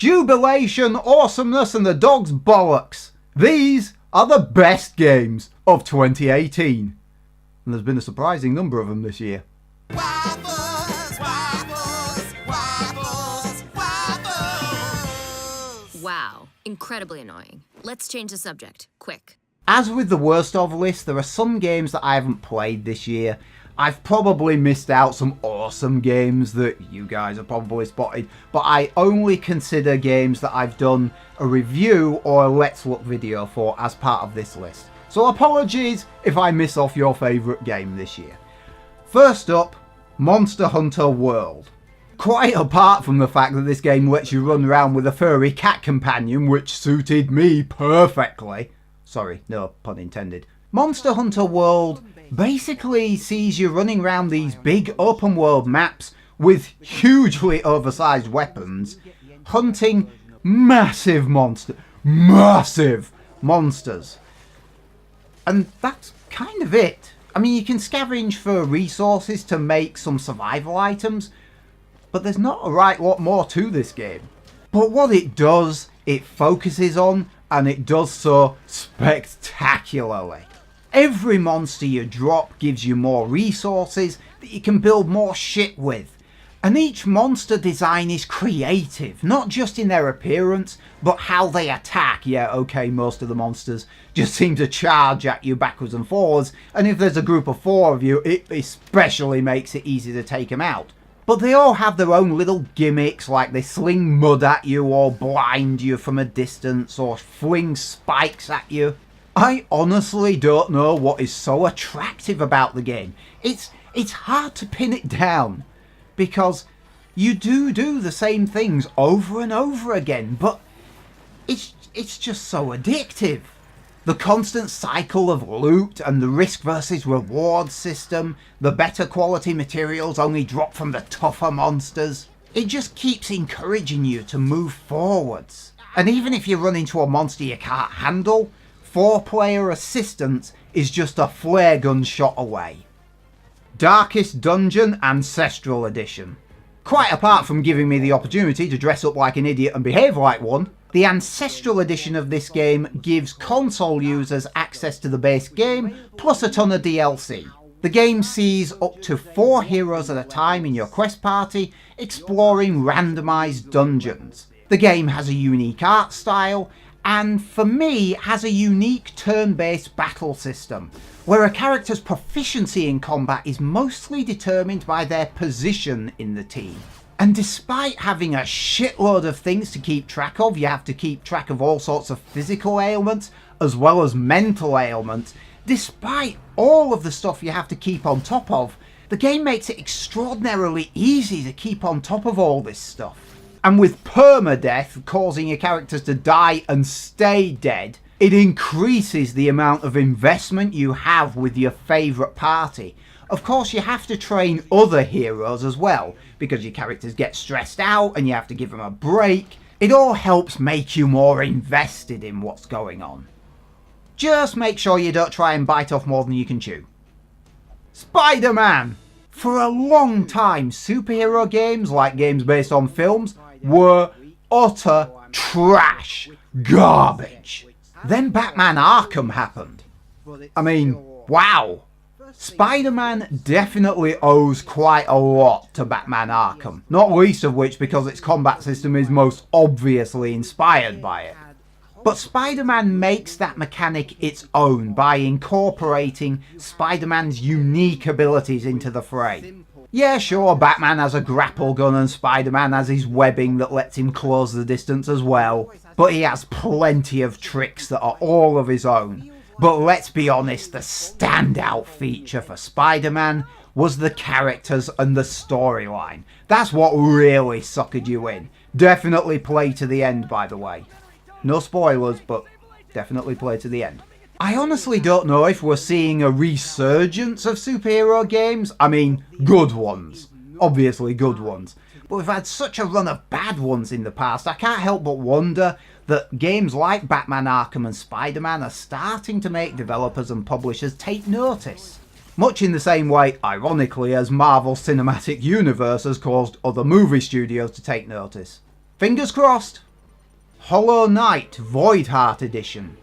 jubilation, awesomeness, and the dog's bollocks. These are the best games of 2018. And there's been a surprising number of them this year. Waffles, waffles, waffles, waffles. Wow, incredibly annoying. Let's change the subject, quick. As with the worst of list, there are some games that I haven't played this year. I've probably missed out some awesome games that you guys have probably spotted, but I only consider games that I've done a review or a Let's Look video for as part of this list. So apologies if I miss off your favourite game this year. First up, Monster Hunter World. Quite apart from the fact that this game lets you run around with a furry cat companion, which suited me perfectly. Sorry, no pun intended. Monster Hunter World basically sees you running around these big open world maps with hugely oversized weapons, hunting massive monsters. And that's kind of it. I mean, you can scavenge for resources to make some survival items, but there's not a right lot more to this game. But what it does, it focuses on, and it does so spectacularly. Every monster you drop gives you more resources that you can build more shit with. And each monster design is creative, not just in their appearance, but how they attack. Yeah, okay, most of the monsters just seem to charge at you backwards and forwards, and if there's a group of 4 of you, it especially makes it easy to take them out. But they all have their own little gimmicks, like they sling mud at you, or blind you from a distance, or fling spikes at you. I honestly don't know what is so attractive about the game. It's hard to pin it down, because you do the same things over and over again, but it's just so addictive. The constant cycle of loot and the risk versus reward system, the better quality materials only drop from the tougher monsters. It just keeps encouraging you to move forwards. And even if you run into a monster you can't handle, 4-player assistance is just a flare gun shot away. Darkest Dungeon Ancestral Edition. Quite apart from giving me the opportunity to dress up like an idiot and behave like one, the Ancestral Edition of this game gives console users access to the base game, plus a ton of DLC. The game sees up to 4 heroes at a time in your quest party, exploring randomised dungeons. The game has a unique art style, and for me, has a unique turn-based battle system, where a character's proficiency in combat is mostly determined by their position in the team. And despite having a shitload of things to keep track of, you have to keep track of all sorts of physical ailments, as well as mental ailments. Despite all of the stuff you have to keep on top of, the game makes it extraordinarily easy to keep on top of all this stuff. And with permadeath causing your characters to die and stay dead, it increases the amount of investment you have with your favourite party. Of course, you have to train other heroes as well, because your characters get stressed out and you have to give them a break. It all helps make you more invested in what's going on. Just make sure you don't try and bite off more than you can chew. Spider-Man! For a long time, superhero games, like games based on films, were utter trash. Garbage. Then Batman Arkham happened. I mean, wow. Spider-Man definitely owes quite a lot to Batman Arkham, not least of which because its combat system is most obviously inspired by it. But Spider-Man makes that mechanic its own by incorporating Spider-Man's unique abilities into the fray. Yeah, sure, Batman has a grapple gun and Spider-Man has his webbing that lets him close the distance as well, but he has plenty of tricks that are all of his own. But let's be honest, the standout feature for Spider-Man was the characters and the storyline. That's what really suckered you in. Definitely play to the end, by the way. No spoilers, but definitely play to the end. I honestly don't know if we're seeing a resurgence of superhero games. I mean, good ones. Obviously good ones. But we've had such a run of bad ones in the past, I can't help but wonder that games like Batman Arkham and Spider-Man are starting to make developers and publishers take notice. Much in the same way, ironically, as Marvel Cinematic Universe has caused other movie studios to take notice. Fingers crossed. Hollow Knight Voidheart Edition.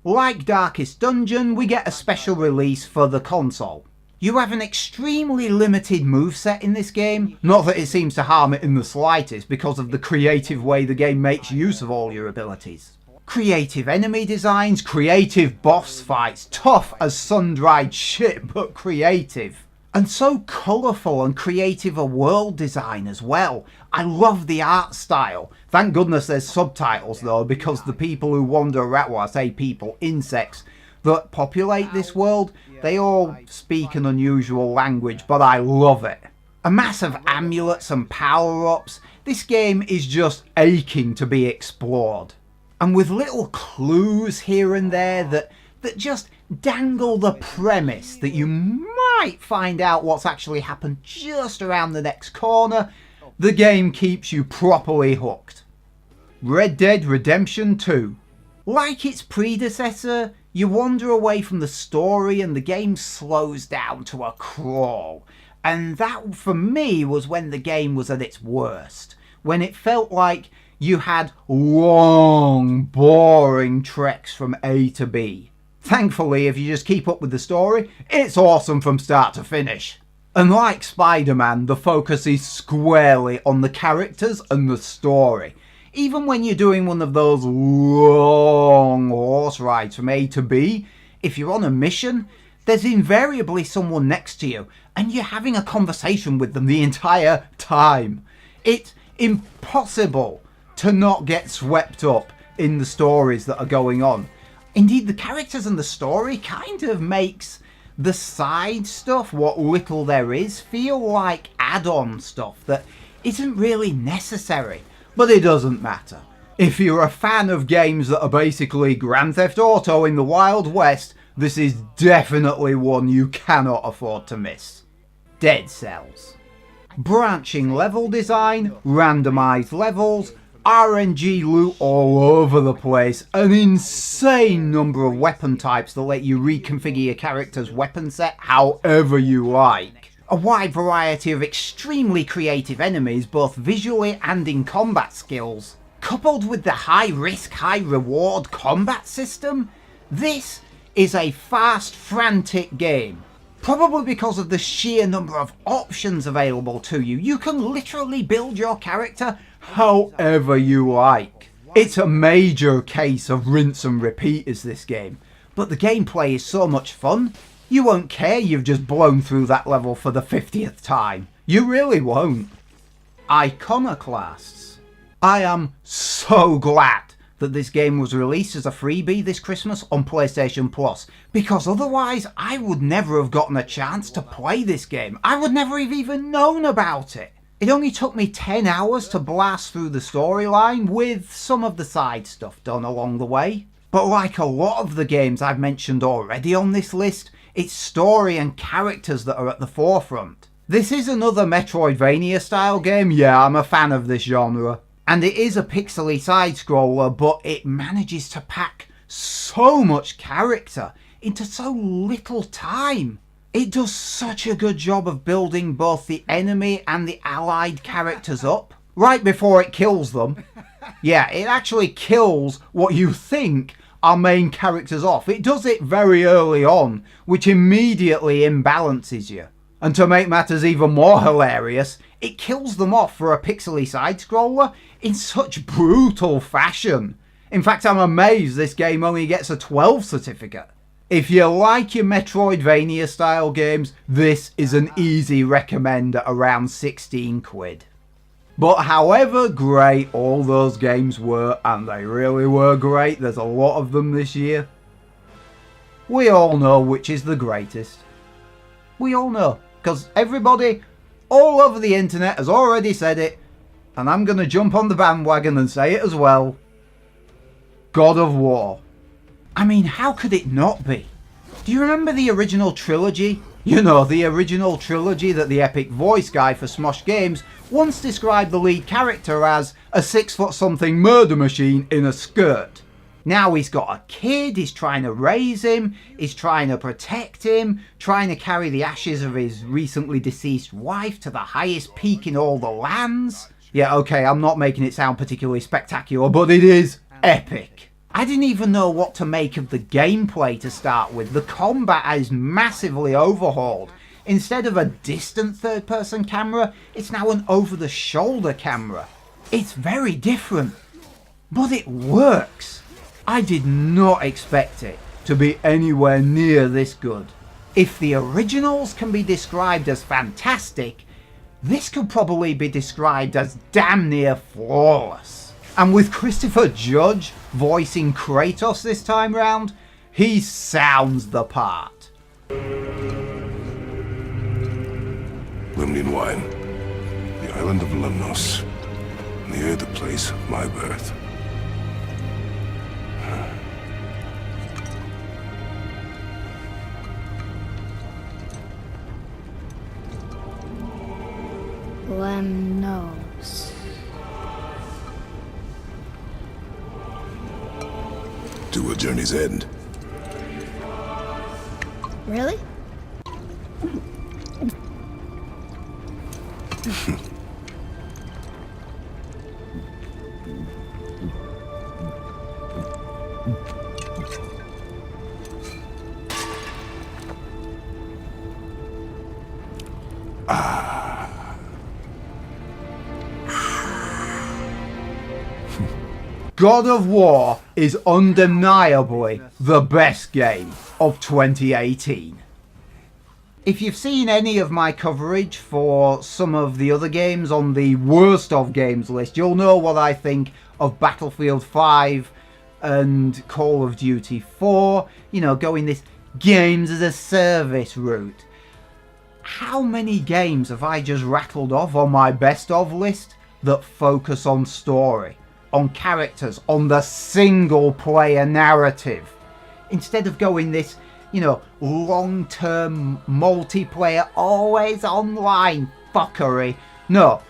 Like Darkest Dungeon, we get a special release for the console. You have an extremely limited moveset in this game, not that it seems to harm it in the slightest because of the creative way the game makes use of all your abilities. Creative enemy designs, creative boss fights, tough as sun-dried shit but creative. And so colourful and creative a world design as well. I love the art style. Thank goodness there's subtitles though, because the people who wander around, well I say people, insects, that populate this world, they all speak an unusual language, but I love it. A mass of amulets and power-ups, this game is just aching to be explored. And with little clues here and there that just dangle the premise that you might find out what's actually happened just around the next corner, the game keeps you properly hooked. Red Dead Redemption 2. Like its predecessor, you wander away from the story and the game slows down to a crawl. And that, for me, was when the game was at its worst. When it felt like you had long, boring treks from A to B. Thankfully, if you just keep up with the story, it's awesome from start to finish. And like Spider-Man, the focus is squarely on the characters and the story. Even when you're doing one of those long horse rides from A to B, if you're on a mission, there's invariably someone next to you, and you're having a conversation with them the entire time. It's impossible to not get swept up in the stories that are going on. Indeed, the characters and the story kind of makes the side stuff, what little there is, feel like add-on stuff that isn't really necessary. But it doesn't matter. If you're a fan of games that are basically Grand Theft Auto in the Wild West, this is definitely one you cannot afford to miss. Dead Cells. Branching level design, randomized levels, RNG loot all over the place, an insane number of weapon types that let you reconfigure your character's weapon set however you like. A wide variety of extremely creative enemies, both visually and in combat skills. Coupled with the high risk, high reward combat system, this is a fast, frantic game. Probably because of the sheer number of options available to you, you can literally build your character however you like. It's a major case of rinse and repeat is this game, but the gameplay is so much fun, you won't care you've just blown through that level for the 50th time. You really won't. Iconoclasts. I am so glad that this game was released as a freebie this Christmas on PlayStation Plus, because otherwise I would never have gotten a chance to play this game. I would never have even known about it. It only took me 10 hours to blast through the storyline with some of the side stuff done along the way. But like a lot of the games I've mentioned already on this list, it's story and characters that are at the forefront. This is another Metroidvania style game. Yeah, I'm a fan of this genre. And it is a pixely side-scroller, but it manages to pack so much character into so little time. It does such a good job of building both the enemy and the allied characters up right before it kills them. Yeah, it actually kills what you think are main characters off. It does it very early on, which immediately imbalances you. And to make matters even more hilarious, it kills them off for a pixely side-scroller in such brutal fashion. In fact, I'm amazed this game only gets a 12 certificate. If you like your Metroidvania style games, this is an easy recommend at around 16 quid. But however great all those games were, and they really were great, there's a lot of them this year, we all know which is the greatest. We all know, because everybody all over the internet has already said it, and I'm going to jump on the bandwagon and say it as well. God of War. I mean, how could it not be? Do you remember the original trilogy? You know, the original trilogy that the epic voice guy for Smosh Games once described the lead character as a 6-foot-something murder machine in a skirt. Now he's got a kid, he's trying to raise him, he's trying to protect him, trying to carry the ashes of his recently deceased wife to the highest peak in all the lands. Yeah, okay, I'm not making it sound particularly spectacular, but it is epic. I didn't even know what to make of the gameplay to start with. The combat is massively overhauled. Instead of a distant third-person camera, it's now an over-the-shoulder camera. It's very different, but it works. I did not expect it to be anywhere near this good. If the originals can be described as fantastic, this could probably be described as damn near flawless. And with Christopher Judge voicing Kratos this time round, he sounds the part. Lemnian wine, the island of Lemnos, near the place of my birth. Lemnos. To a journey's end. Really? God of War is undeniably the best game of 2018. If you've seen any of my coverage for some of the other games on the worst of games list, you'll know what I think of Battlefield 5 and Call of Duty 4, you know, going this games as a service route. How many games have I just rattled off on my best of list that focus on story, on characters, on the single player narrative, instead of going this, you know, long-term multiplayer, always online fuckery? No,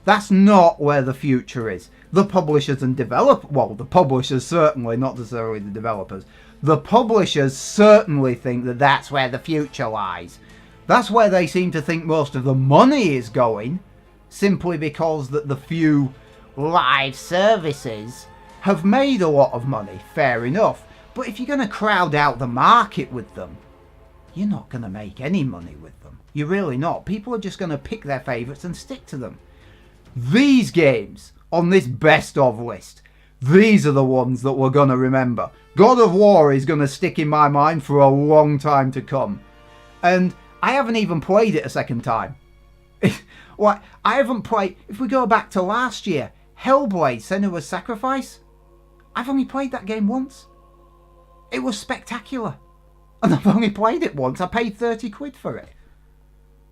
that's not where the future is. The publishers and the publishers certainly, not necessarily the developers. The publishers certainly think that that's where the future lies. That's where they seem to think most of the money is going, simply because that the few live services have made a lot of money, fair enough. But if you're going to crowd out the market with them, you're not going to make any money with them. You're really not. People are just going to pick their favourites and stick to them. These games on this best of list, these are the ones that we're going to remember. God of War is going to stick in my mind for a long time to come. And I haven't even played it a second time. Well, I haven't played, if we go back to last year, Hellblade: Senua's Sacrifice, I've only played that game once. It was spectacular. And I've only played it once. I paid 30 quid for it.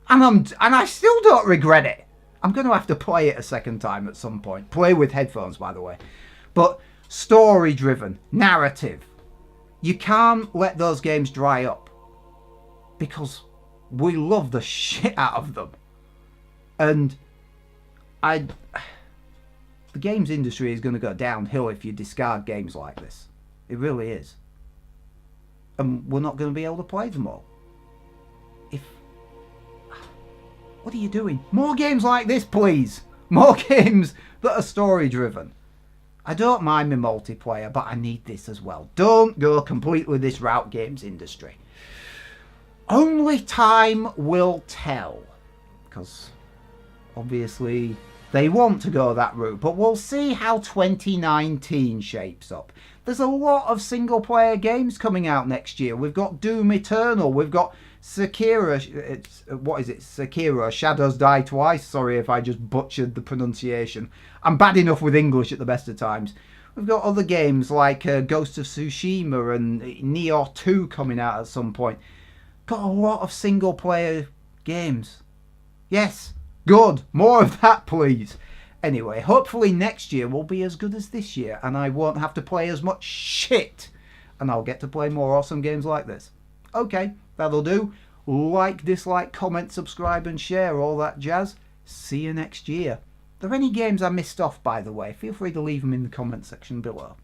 And I still don't regret it. I'm going to have to play it a second time at some point. Play with headphones, by the way. But story-driven, narrative. You can't let those games dry up. Because we love the shit out of them. And the games industry is going to go downhill if you discard games like this. It really is. And we're not going to be able to play them all. What are you doing? More games like this, please. More games that are story driven. I don't mind my multiplayer, but I need this as well. Don't go completely this route, games industry. Only time will tell. Because obviously they want to go that route, but we'll see how 2019 shapes up. There's a lot of single player games coming out next year. We've got Doom Eternal, we've got Sekiro, Sekiro, Shadows Die Twice. Sorry if I just butchered the pronunciation. I'm bad enough with English at the best of times. We've got other games like Ghost of Tsushima and Nioh 2 coming out at some point. Got a lot of single player games. Yes, good. More of that, please. Anyway, hopefully next year will be as good as this year and I won't have to play as much shit. And I'll get to play more awesome games like this. Okay, that'll do. Like, dislike, comment, subscribe and share, all that jazz. See you next year. Are there any games I missed off, by the way? Feel free to leave them in the comment section below.